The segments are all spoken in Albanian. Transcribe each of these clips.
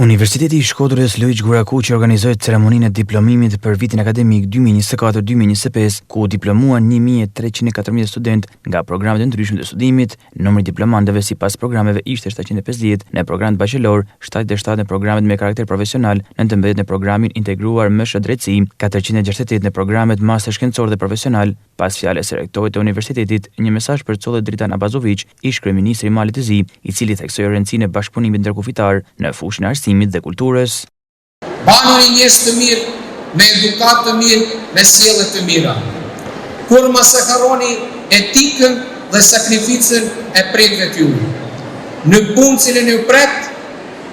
Universiteti i Shkodrës Lojë Gjurakuqi organizoi ceremoninë e diplomimit për vitin akademik 2024-2025, ku diplomuan 1314 studentë nga programet e ndryshme të studimit. Numri i diplomantëve sipas programeve ishte 750 në programet bachelor, 77 në programet me karakter profesional, 19 në programin integruar me shëndetësi, 468 në programet master shkencor dhe profesional. Pas fjalës së rektorit të universitetit, një mesazh përcollet Dritan Abazović, ish kryeministri i Malit të Zi, i cili theksoi rëndësinë e bashkëpunimit ndërkufitar në fushën e arsimit dhe kulturës. Banoni njerëz të mirë, me edukat të mirë, me sjellje të mira. Kur mos e harroni etikën dhe sakrificën e prindve të juaj. Në punë cilën ju pret,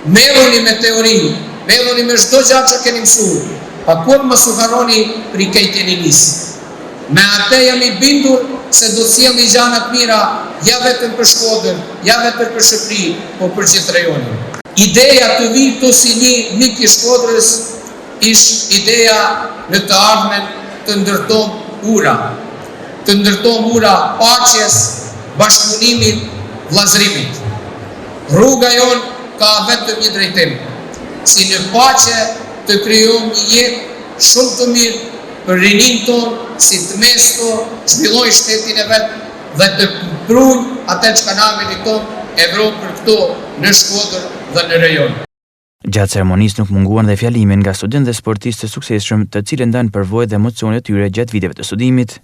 merruni me teorinë, merruni me çdo gjë që keni mësuar, pa kur mos u harroni rikejtjen e nis. Me atë jam i bindur se do të sjellni gjëra të mira, ja vetëm për Shkodrën, ja vetëm për Shqipëri, por për gjithë rajonin. Ideja të vi këtu si një mik i Shkodrës ishte ideja në të ardhmen të ndërtojmë ura paqes, bashkëpunimit, vllazërimit. Rruga jon ka vetëm një drejtim, si në paqe të krijojmë një jetë shumë të mirë për rinin tonë, si të mesto, zhvilloj shtetin e vetë dhe të prujnë atë që ka namin i tonë Evropë për këto në Shkodër dhe në rajon. Gjatë ceremonisë nuk munguan dhe fjalimin nga studentë dhe sportistë të suksesshëm, të cilët ndanë përvojë dhe emocione të tyre gjatë viteve të studimit.